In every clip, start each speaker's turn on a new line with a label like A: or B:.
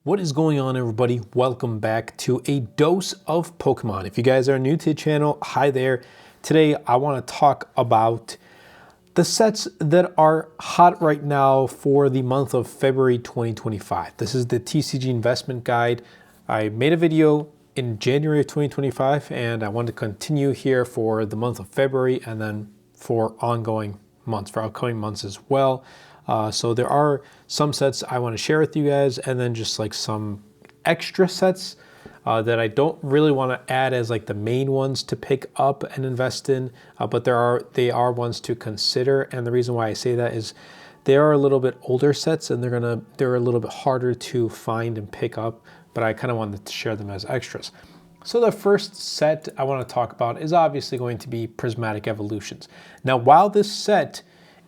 A: What is going on, everybody? Welcome back to a dose of Pokemon. If you guys are new to the channel, hi there. Today I want to talk about the sets that are hot right now for the month of February 2025. This is the TCG investment guide. I made a video in January of 2025 and I want to continue here for the month of February and then for ongoing months, for upcoming months as well. So there are some sets I want to share with you guys, and then just like some extra sets that I don't really want to add as like the main ones to pick up and invest in, but they are ones to consider. And the reason why I say that is they are a little bit older sets and they're a little bit harder to find and pick up, but I kind of wanted to share them as extras. So the first set I want to talk about is obviously going to be Prismatic Evolutions. Now, while this set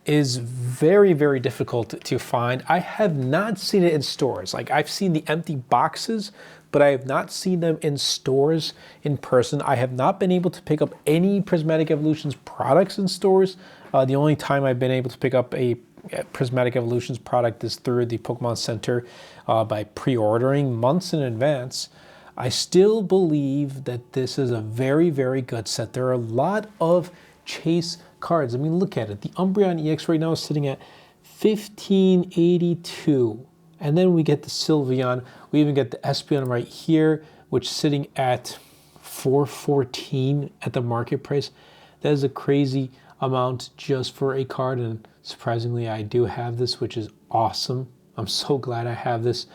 A: is very, very difficult to find, I have not seen it in stores. Like, I've seen the empty boxes, but I have not seen them in stores in person. I have not been able to pick up any Prismatic Evolutions products in stores. The only time I've been able to pick up a Prismatic Evolutions product is through the Pokemon Center by pre-ordering months in advance. I still believe that this is a very, very good set. There are a lot of chase cards. I mean, look at it. The Umbreon EX right now is sitting at 1582. And then we get the Sylveon. We even get the Espeon right here, which is sitting at 414 at the market price. That is a crazy amount just for a card. And surprisingly, I do have this, which is awesome. I'm so glad I have this.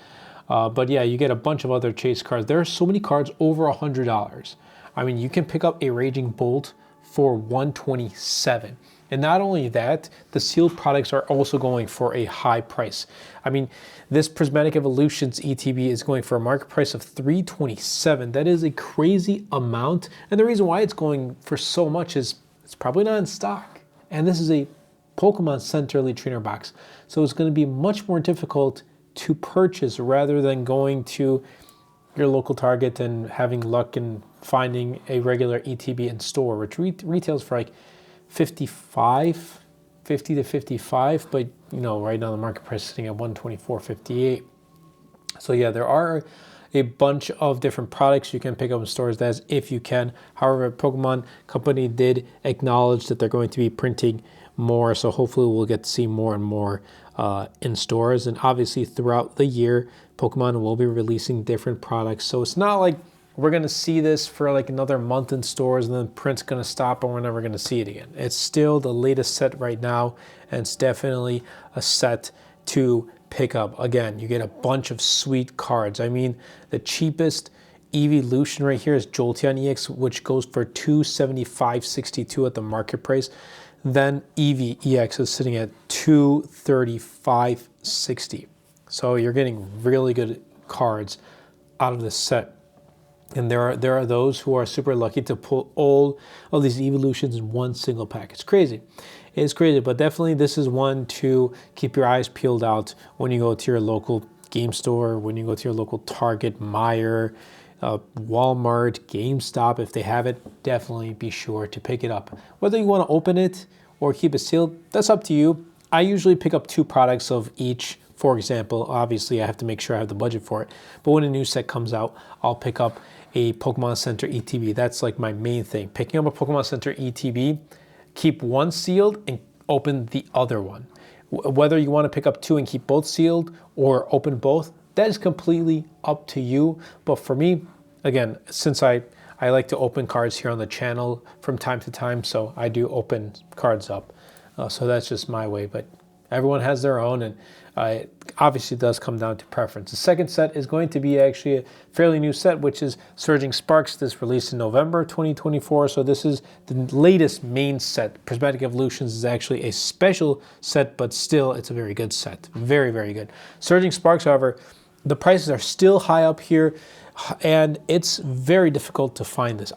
A: But yeah, you get a bunch of other chase cards. There are so many cards over $100. I mean, you can pick up a Raging Bolt for $127. And not only that, the sealed products are also going for a high price. I mean, this Prismatic Evolutions ETB is going for a market price of $327. That is a crazy amount. And the reason why it's going for so much is it's probably not in stock. And this is a Pokemon Center Elite Trainer box. So it's going to be much more difficult to purchase rather than going to your local Target and having luck and finding a regular ETB in store, which retails for like 50 to 55, but you know, right now the market price is sitting at 124.58. So yeah, there are a bunch of different products you can pick up in stores. That's if you can. However, Pokemon Company did acknowledge that they're going to be printing more, so hopefully we'll get to see more and more in stores. And obviously throughout the year, Pokemon will be releasing different products. So it's not like we're going to see this for like another month in stores and then print's going to stop and we're never going to see it again. It's still the latest set right now, and it's definitely a set to pick up. Again, you get a bunch of sweet cards. I mean, the cheapest evolution right here is Jolteon EX, which goes for $275.62 at the market price. Then Eevee EX is sitting at $235.60. So you're getting really good cards out of this set. And there are those who are super lucky to pull all of these evolutions in one single pack. It's crazy. It's crazy, but definitely this is one to keep your eyes peeled out when you go to your local game store, when you go to your local Target, Meijer, Walmart, GameStop. If they have it, definitely be sure to pick it up. Whether you want to open it or keep it sealed, that's up to you. I usually pick up 2 products of each. For example, obviously I have to make sure I have the budget for it. But when a new set comes out, I'll pick up a Pokemon Center ETB. That's like my main thing. Picking up a Pokemon Center ETB, keep one sealed and open the other one. Whether you want to pick up 2 and keep both sealed or open both, that is completely up to you. But for me, again, since I like to open cards here on the channel from time to time, so I do open cards up. So that's just my way, but everyone has their own, and it obviously does come down to preference. The second set is going to be actually a fairly new set, which is Surging Sparks. This released in November 2024, so this is the latest main set. Prismatic Evolutions is actually a special set, but still, it's a very good set. Very, very good. Surging Sparks, however, the prices are still high up here, and it's very difficult to find this.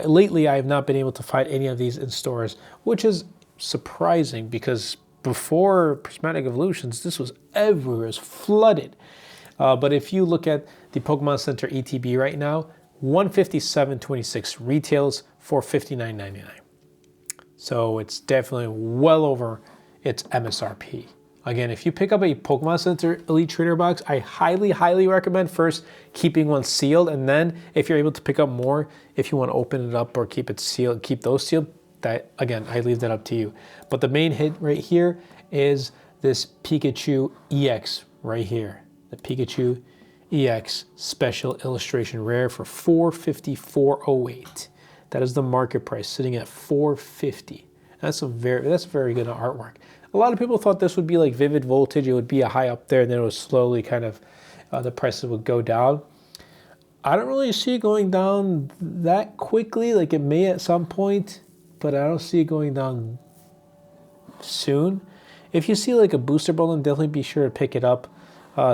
A: Lately, I have not been able to find any of these in stores, which is surprising because before Prismatic Evolutions, this was everywhere, it's flooded. But if you look at the Pokemon Center ETB right now, $157.26 retails for $59.99. So it's definitely well over its MSRP. Again, if you pick up a Pokemon Center Elite Trainer box, I highly recommend first keeping one sealed, and then if you're able to pick up more, if you want to open it up or keep it sealed, keep those sealed, that again, I leave that up to you. But the main hit right here is this Pikachu EX right here. The Pikachu EX Special Illustration Rare for $454.08. That is the market price, sitting at $450. That's very good artwork. A lot of people thought this would be like Vivid Voltage. It would be a high up there, and then it would slowly kind of, the prices would go down. I don't really see it going down that quickly. Like it may at some point, but I don't see it going down soon. If you see like a booster bundle, definitely be sure to pick it up.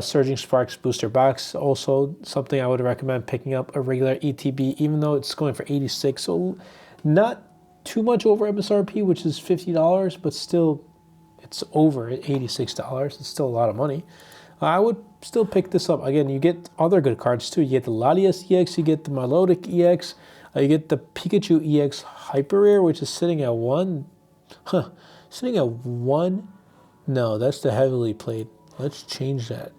A: Surging Sparks booster box, also something I would recommend picking up. A regular ETB, even though it's going for $86, so not too much over MSRP, which is $50, but still it's over at $86. It's still a lot of money. I would still pick this up. Again, you get other good cards too. You get the Latias EX, you get the Milotic EX, you get the Pikachu EX Hyper Rare, which is sitting at sitting at one. No, that's the heavily played. Let's change that.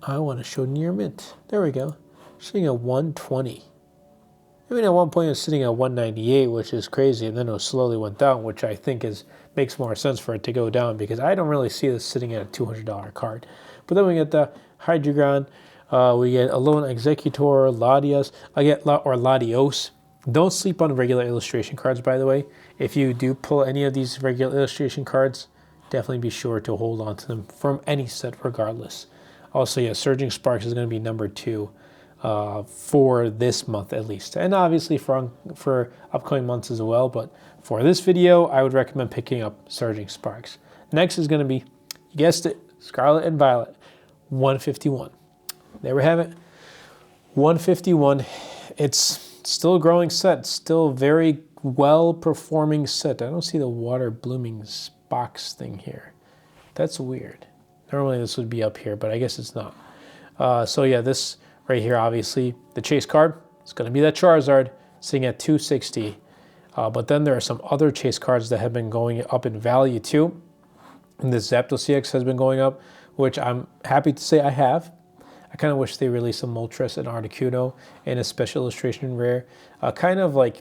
A: I want to show near mint. There we go. Sitting at 120. I mean, at one point it was sitting at 198, which is crazy, and then it slowly went down, which I think makes more sense for it to go down, because I don't really see this sitting at a $200 card. But then we get the Hydreigon, we get Alone Executor, Latias, or Latios. Don't sleep on regular illustration cards, by the way. If you do pull any of these regular illustration cards, definitely be sure to hold on to them from any set regardless. Also, yeah, Surging Sparks is going to be number 2 for this month at least. And obviously for upcoming months as well. But for this video, I would recommend picking up Surging Sparks. Next is going to be, you guessed it, Scarlet and Violet, 151. There we have it, 151. It's still a growing set, still very well performing set. I don't see the water blooming box thing here. That's weird. Normally this would be up here, but I guess it's not. So yeah, this right here, obviously, the chase card, it's going to be that Charizard sitting at 260. But then there are some other chase cards that have been going up in value too. And this Zapdos CX has been going up, which I'm happy to say I have. I kind of wish they released a Moltres and Articuno in a special illustration rare. Kind of like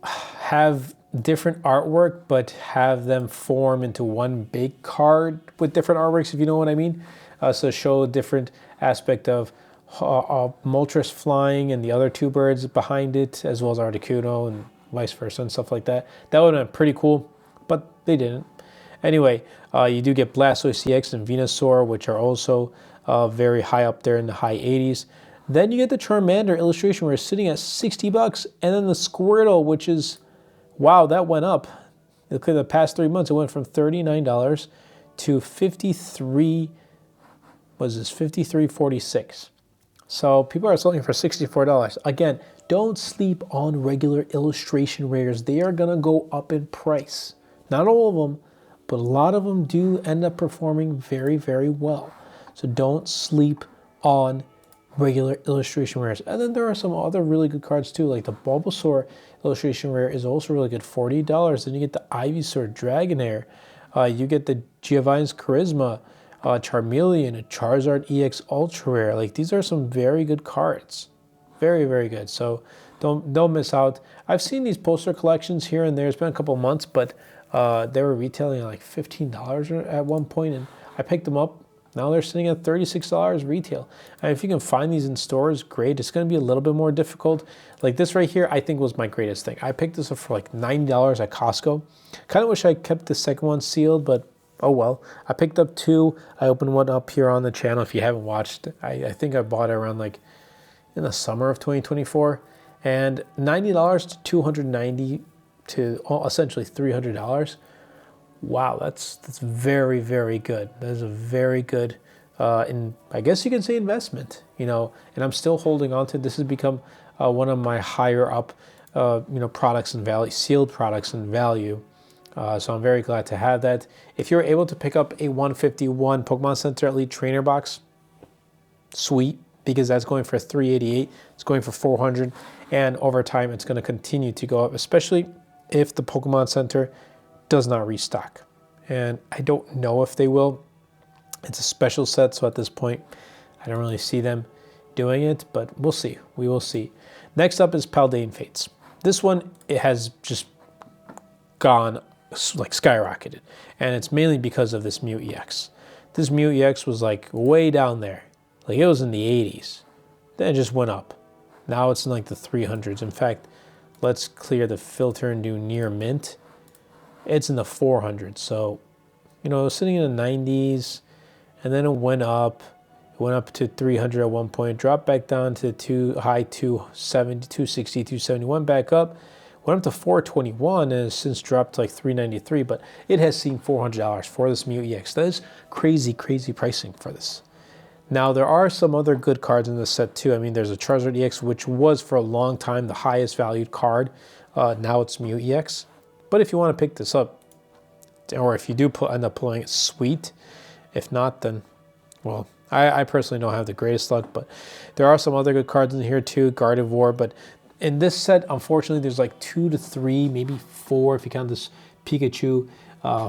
A: have different artwork, but have them form into one big card with different artworks, if you know what I mean. So show a different aspect of Moltres flying and the other two birds behind it, as well as Articuno and vice versa and stuff like that. That would have been pretty cool, but they didn't. Anyway, you do get Blastoise CX and Venusaur, which are also very high up there in the high 80s. Then you get the Charmander illustration where it's sitting at $60, and then the Squirtle, which is, wow, that went up. Look at the past 3 months, it went from $39 to $53.46. So people are selling for $64. Again, don't sleep on regular illustration rares. They are gonna go up in price. Not all of them, but a lot of them do end up performing very, very well. So don't sleep on regular illustration rares. And then there are some other really good cards too, like the Bulbasaur illustration rare is also really good, $40. Then you get the Ivysaur Dragonair, you get the Giovanni's Charisma, Charmeleon, a Charizard EX Ultra Rare. Like, these are some very good cards, very, very good. So don't miss out. I've seen these poster collections here and there. It's been a couple months, but they were retailing at like $15 at one point, and I picked them up. Now they're sitting at $36 retail. And if you can find these in stores, great. It's going to be a little bit more difficult. Like this right here, I think was my greatest thing. I picked this up for like $90 at Costco. Kind of wish I kept the second one sealed, but oh well. I picked up 2. I opened one up here on the channel. If you haven't watched, I think I bought it around like in the summer of 2024. And $90 to $290 to essentially $300. Wow, that's very, very good. That is a very good, I guess you can say investment, you know, and I'm still holding on to it. This has become one of my higher up, products and value, sealed products and value. So I'm very glad to have that. If you're able to pick up a 151 Pokemon Center Elite Trainer box, sweet, because that's going for $388. It's going for $400, and over time it's going to continue to go up, especially if the Pokemon Center does not restock. and I don't know if they will. It's a special set, so at this point, I don't really see them doing it, but we'll see. We will see. Next up is Paldean Fates. This one, it has just gone like skyrocketed, and it's mainly because of this Mew EX. This Mew EX was like way down there. Like it was in the 80s. Then it just went up. Now it's in like the 300s. In fact, let's clear the filter and do near mint. It's in the 400s. So, you know, it was sitting in the 90s, and then it went up. It went up to 300 at one point, dropped back down to high 270, 260, 271, back up. Went up to 421 and has since dropped to like 393, but it has seen $400 for this Mew EX. That is crazy, crazy pricing for this. Now, there are some other good cards in this set too. I mean, there's a Charizard EX, which was for a long time the highest valued card. Now it's Mew EX. But if you want to pick this up, or if you do end up pulling it, sweet. If not, then, well, I personally don't have the greatest luck, but there are some other good cards in here too, Gardevoir. But in this set, unfortunately, there's like 2 to 3, maybe 4 if you count this Pikachu,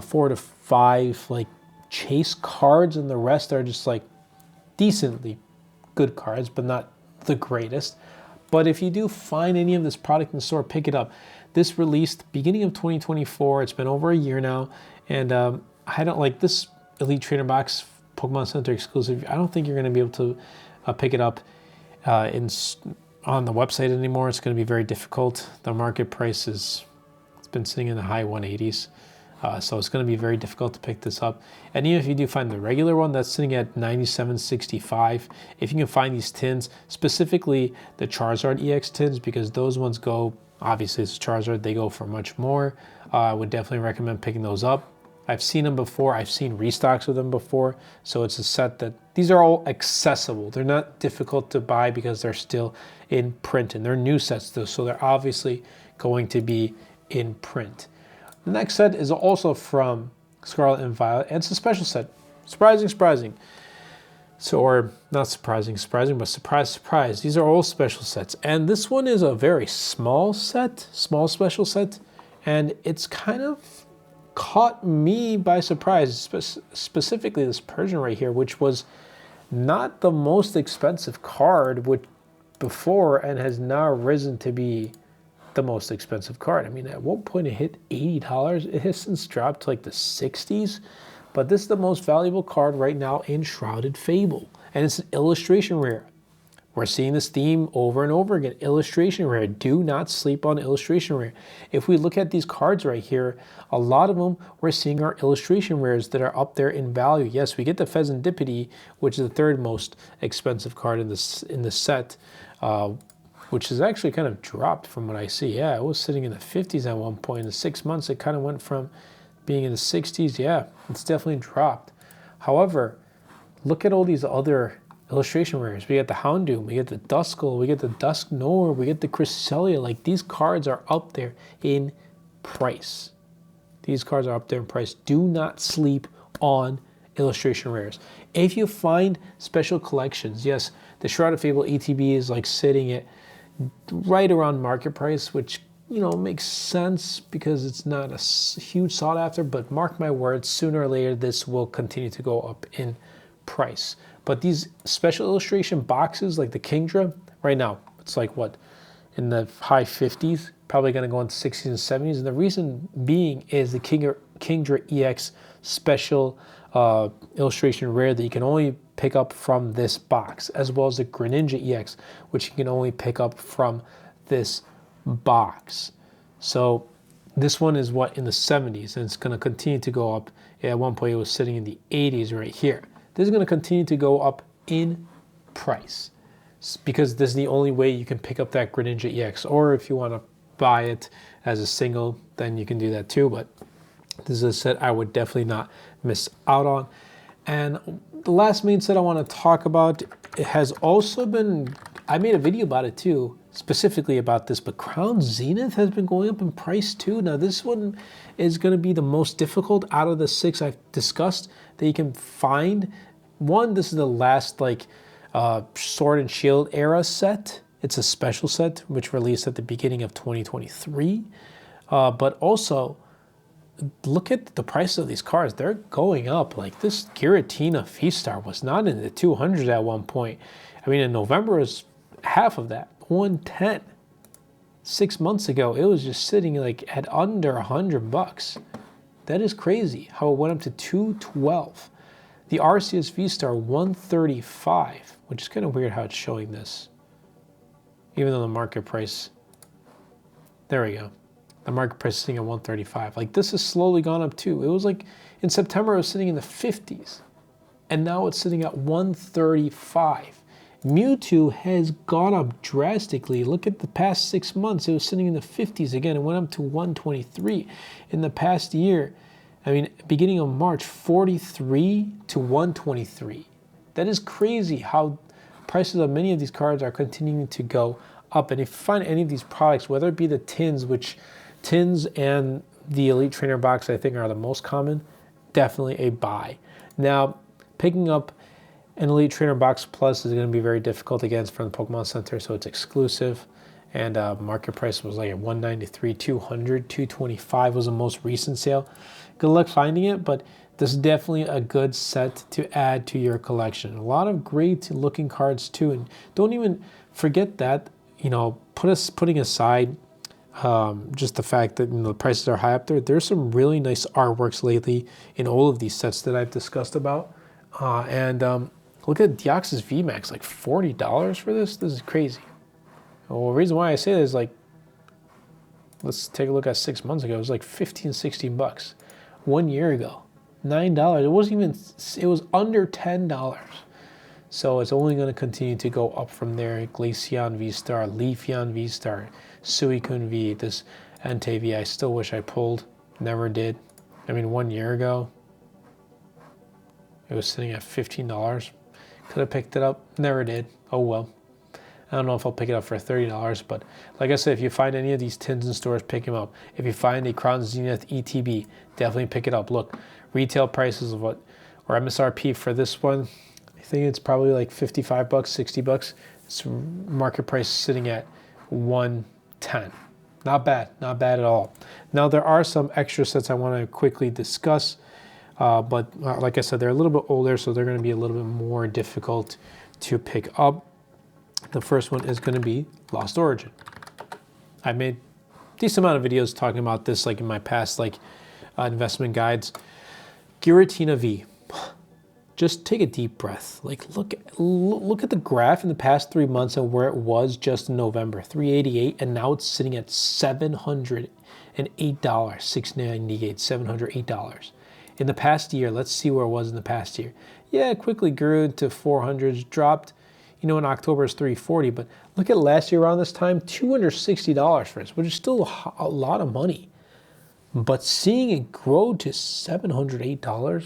A: 4 to 5 like chase cards, and the rest are just like decently good cards, but not the greatest. But if you do find any of this product in the store, pick it up. This released beginning of 2024. It's been over a year now, and I don't like this Elite Trainer Box Pokemon Center exclusive. I don't think you're going to be able to pick it up on the website anymore. It's going to be very difficult. The market price it's been sitting in the high 180s. So it's going to be very difficult to pick this up. And even if you do find the regular one, that's sitting at $97.65. If you can find these tins, specifically the Charizard EX tins, because those ones go, obviously it's Charizard, they go for much more. I would definitely recommend picking those up. I've seen them before. I've seen restocks of them before. So it's a set that, these are all accessible. They're not difficult to buy because they're still in print, and they're new sets though. So they're obviously going to be in print. The next set is also from Scarlet and Violet, and it's a special set. Surprising. So, or not surprising, but surprise. These are all special sets. And this one is a very small special set, and it's kind of caught me by surprise, specifically this Persian right here, which was not the most expensive card before and has now risen to be the most expensive card. I mean, at one point it hit $80. It has since dropped to like the 60s, but this is the most valuable card right now in Shrouded Fable, and it's an illustration rare. We're seeing this theme over and over again. Illustration rare. Do not sleep on illustration rare. If we look at these cards right here, a lot of them we're seeing are illustration rares that are up there in value. Yes, we get the Pheasantipede, which is the third most expensive card in the set, which has actually kind of dropped from what I see. Yeah, it was sitting in the 50s at one point. In the 6 months, it kind of went from being in the 60s. Yeah, it's definitely dropped. However, look at all these other illustration rares. We get the Houndoom, we get the Duskull, we get the Dusknoir, we get the Cresselia. Like, these cards are up there in price. These cards are up there in price. Do not sleep on illustration rares. If you find special collections, yes, the Shrouded Fable ETB is like sitting at right around market price, which, you know, makes sense because it's not a huge sought after, but mark my words, sooner or later this will continue to go up in price. But these special illustration boxes like the Kingdra, right now it's like what, in the high 50s, probably going to go into 60s and 70s, and the reason being is the Kingdra EX special illustration rare that you can only pick up from this box, as well as the Greninja EX, which you can only pick up from this box. So this one is what, in the 70s, and it's going to continue to go up. At one point it was sitting in the 80s right here. This is going to continue to go up in price because this is the only way you can pick up that Greninja EX, or if you want to buy it as a single, then you can do that too. But this is a set I would definitely not miss out on. And the last main set I want to talk about, it has also been, I made a video about it too, specifically about this, but Crown Zenith has been going up in price too. Now this one is going to be the most difficult out of the 6 I've discussed that you can find. One, this is the last like Sword and Shield era set. It's a special set which released at the beginning of 2023, but also look at the price of these cards. They're going up. Like this Giratina V-Star was not in the 200s at one point. I mean, in November, it was half of that, 110. 6 months ago, it was just sitting like at under $100. That is crazy how it went up to 212. The Arceus V-Star 135, which is kind of weird how it's showing this. Even though the market price, there we go. The market price is sitting at 135. Like this has slowly gone up too. It was like in September, it was sitting in the 50s. And now it's sitting at 135. Mewtwo has gone up drastically. Look at the past 6 months. It was sitting in the 50s again. It went up to 123 in the past year. I mean, beginning of March, 43 to 123. That is crazy how prices of many of these cards are continuing to go up. And if you find any of these products, whether it be the tins, which tins and the Elite Trainer box I think are the most common, definitely a buy. Now, picking up an Elite Trainer Box Plus is going to be very difficult again from the Pokemon Center, so it's exclusive. And market price was like at 193, 200, 225 was the most recent sale. Good luck finding it, but this is definitely a good set to add to your collection. A lot of great looking cards too, and don't even forget that, you know, putting aside just the fact that, you know, the prices are high up there. There's some really nice artworks lately in all of these sets that I've discussed about. Look at Deoxys VMAX, like $40 for this? This is crazy. Well, the reason why I say that is like, let's take a look at 6 months ago. It was like 15, 16 bucks. 1 year ago, $9. It wasn't even, it was under $10. So it's only going to continue to go up from there. Glaceon V-Star, Leafeon V-Star, Suicune V, this Entei V, I still wish I pulled. Never did. I mean, 1 year ago, it was sitting at $15. Could have picked it up. Never did. Oh well. I don't know if I'll pick it up for $30, but like I said, if you find any of these tins in stores, pick them up. If you find a Crown Zenith ETB, definitely pick it up. Look, retail prices of what, or MSRP for this one, I think it's probably like 55 bucks, 60 bucks. It's market price sitting at 110. Not bad, not bad at all. Now there are some extra sets I want to quickly discuss, but like I said, they're a little bit older, so they're going to be a little bit more difficult to pick up. The first one is going to be Lost Origin. I made a decent amount of videos talking about this, like in my past investment guides. Giratina V. Just take a deep breath. Like look at the graph in the past 3 months and where it was just in November, 388, and now it's sitting at $708, 698, $708. In the past year, let's see where it was in the past year. Yeah, it quickly grew into 400s, dropped. You know, in October it's 340, but look at last year around this time, $260 for this, which is still a lot of money. But seeing it grow to $708,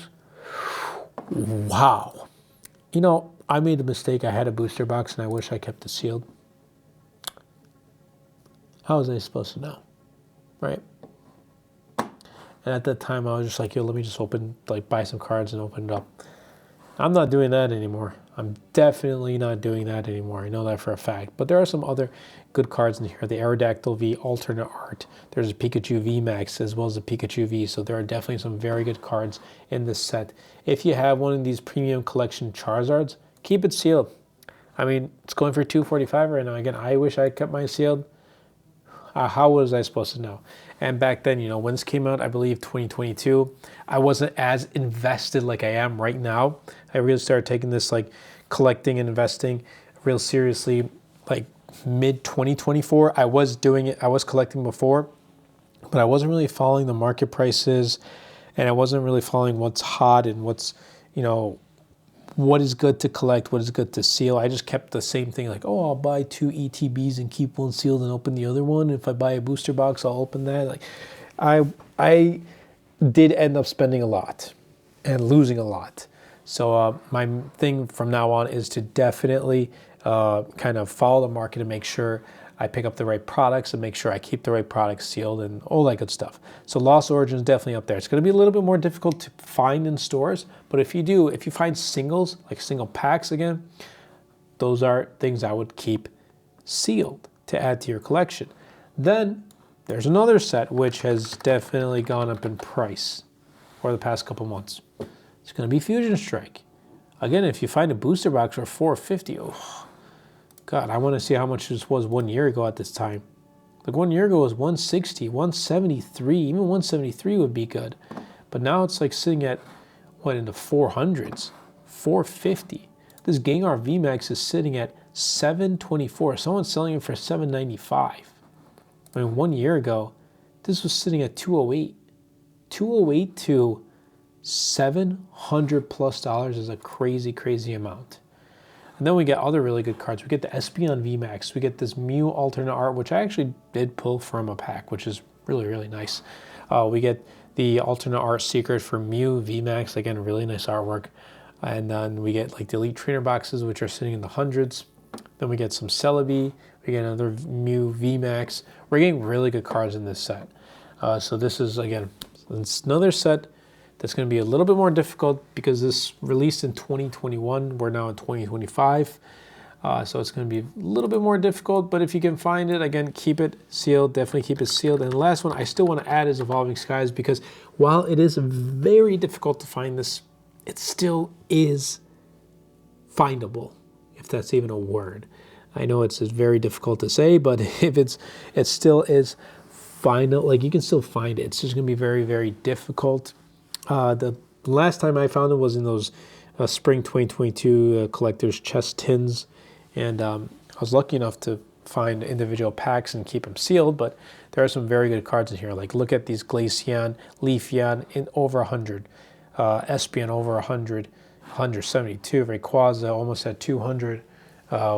A: wow. You know, I made the mistake. I had a booster box and I wish I kept it sealed. How was I supposed to know, right? And at that time, I was just like, yo, let me just buy some cards and open it up. I'm not doing that anymore. I'm definitely not doing that anymore. I know that for a fact. But there are some other good cards in here. The Aerodactyl V alternate art. There's a Pikachu V Max as well as a Pikachu V. So there are definitely some very good cards in this set. If you have one of these premium collection Charizards, keep it sealed. I mean, it's going for $245 right now. Again, I wish I had kept mine sealed. How was I supposed to know? And back then, you know, when this came out, I believe 2022, I wasn't as invested like I am right now. I really started taking this like collecting and investing real seriously like mid 2024. I was doing it, I was collecting before, but I wasn't really following the market prices and I wasn't really following what's hot and what's, you know, what is good to collect, what is good to seal. I just kept the same thing, like, oh, I'll buy 2 ETBs and keep one sealed and open the other one. If I buy a booster box, I'll open that. Like, I did end up spending a lot and losing a lot. So my thing from now on is to definitely kind of follow the market and make sure I pick up the right products and make sure I keep the right products sealed and all that good stuff. So Lost Origin is definitely up there. It's going to be a little bit more difficult to find in stores, but if you find singles, like single packs again, those are things I would keep sealed to add to your collection. Then there's another set which has definitely gone up in price over the past couple months. It's going to be Fusion Strike. Again, if you find a booster box for $450, oh, God, I want to see how much this was 1 year ago at this time. Like 1 year ago it was 160, 173, even 173 would be good. But now it's like sitting at, what, in the 400s, 450. This Gengar VMAX is sitting at 724. Someone's selling it for 795. I mean, 1 year ago, this was sitting at 208. 208 to $700+ is a crazy, crazy amount. And then we get other really good cards. We get the Espeon VMAX. We get this Mew alternate art, which I actually did pull from a pack, which is really, really nice. We get the alternate art secret for Mew VMAX. Again, really nice artwork. And then we get like the Elite Trainer boxes, which are sitting in the hundreds. Then we get some Celebi. We get another Mew VMAX. We're getting really good cards in this set. So this is, again, it's another set that's going to be a little bit more difficult because this released in 2021. We're now in 2025. So it's going to be a little bit more difficult, but if you can find it, again, keep it sealed. Definitely keep it sealed. And the last one I still want to add is Evolving Skies, because while it is very difficult to find this, it still is findable, if that's even a word. I know it's very difficult to say, but if it still is findable, like you can still find it. It's just going to be very, very difficult. The last time I found it was in those spring 2022 collector's chest tins, and I was lucky enough to find individual packs and keep them sealed, but there are some very good cards in here. Like, look at these Glaceon, Leafeon in over 100, Espeon over 100, 172, Rayquaza almost at 200.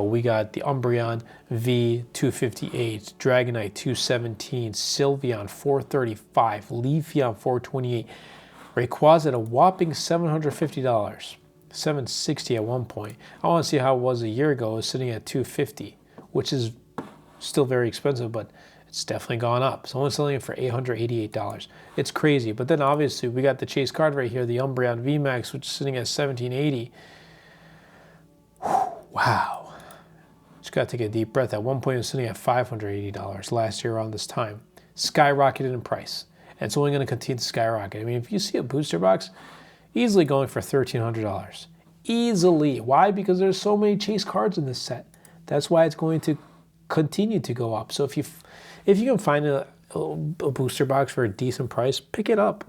A: We got the Umbreon V 258, Dragonite 217, Sylveon 435, Leafeon 428, Rayquaza at a whopping $750, $760 at one point. I want to see how it was a year ago. It was sitting at $250, which is still very expensive, but it's definitely gone up. Someone's selling it for $888. It's crazy. But then obviously we got the chase card right here, the Umbreon VMAX, which is sitting at $1780. Wow. Just got to take a deep breath. At one point it was sitting at $580 last year around this time. Skyrocketed in price. And it's only going to continue to skyrocket. I mean, if you see a booster box, easily going for $1,300. Easily. Why? Because there's so many chase cards in this set. That's why it's going to continue to go up. So if you can find a booster box for a decent price, pick it up.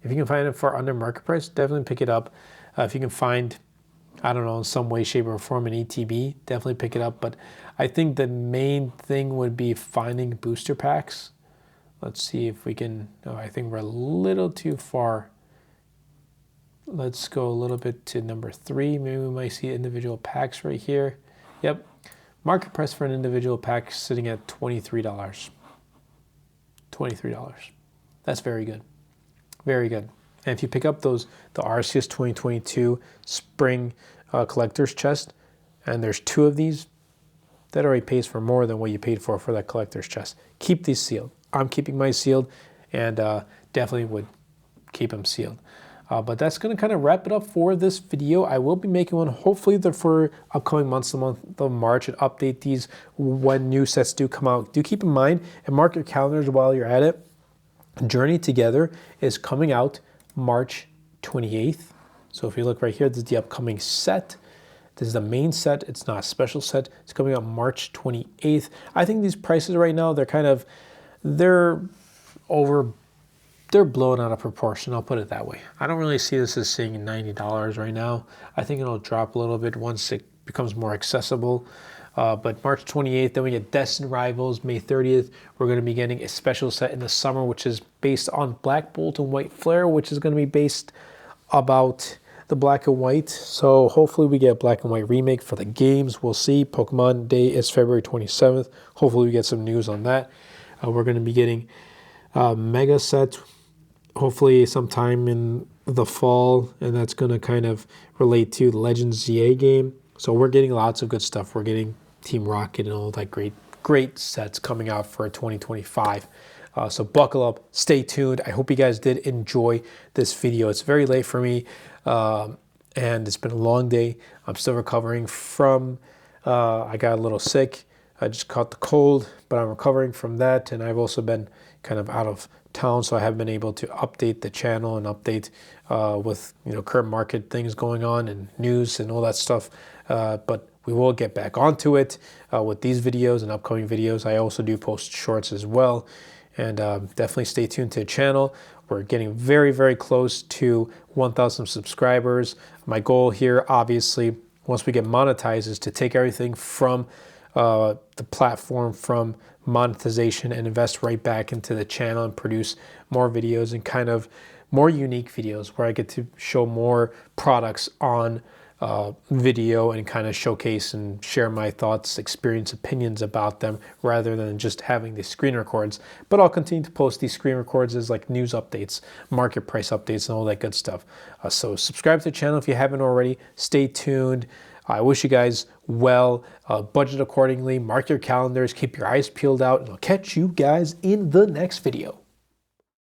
A: If you can find it for under market price, definitely pick it up. If you can find, I don't know, in some way, shape, or form an ETB, definitely pick it up. But I think the main thing would be finding booster packs. Let's see if we can, oh, I think we're a little too far. Let's go a little bit to number 3. Maybe we might see individual packs right here. Yep. Market price for an individual pack sitting at $23. $23. That's very good. Very good. And if you pick up the Arceus 2022 Spring Collector's Chest, and there's 2 of these, that already pays for more than what you paid for that Collector's Chest. Keep these sealed. I'm keeping mine sealed, and definitely would keep them sealed. But that's going to kind of wrap it up for this video. I will be making one hopefully for upcoming months, the month of March, and update these when new sets do come out. Do keep in mind and mark your calendars while you're at it. Journey Together is coming out March 28th. So if you look right here, this is the upcoming set. This is the main set. It's not a special set. It's coming out March 28th. I think these prices right now, they're blown out of proportion, I'll put it that way. I don't really see this as seeing $90 right now. I think it'll drop a little bit once it becomes more accessible. But March 28th, then we get Destined Rivals. May 30th, we're going to be getting a special set in the summer, which is based on Black Bolt and White Flare, which is going to be based about the Black and White. So hopefully we get a Black and White remake for the games. We'll see. Pokemon Day is February 27th. Hopefully we get some news on that. We're going to be getting Mega Set, hopefully sometime in the fall, and that's going to kind of relate to the Legends ZA game. So we're getting lots of good stuff. We're getting Team Rocket and all that great sets coming out for 2025. So buckle up, stay tuned. I hope you guys did enjoy this video. It's very late for me, and it's been a long day. I'm still recovering from, I got a little sick I just caught the cold, but I'm recovering from that, and I've also been kind of out of town, so I haven't been able to update the channel and update with current market things going on and news and all that stuff. But we will get back onto it with these videos and upcoming videos. I also do post shorts as well, and definitely stay tuned to the channel. We're getting very, very close to 1,000 subscribers. My goal here, obviously, once we get monetized, is to take everything from the platform, from monetization, and invest right back into the channel and produce more videos and kind of more unique videos where I get to show more products on video and kind of showcase and share my thoughts, experience, opinions about them rather than just having these screen records. But I'll continue to post these screen records as like news updates, market price updates, and all that good stuff. So subscribe to the channel if you haven't already. Stay tuned. I wish you guys well. Budget accordingly. Mark your calendars. Keep your eyes peeled out. And I'll catch you guys in the next video.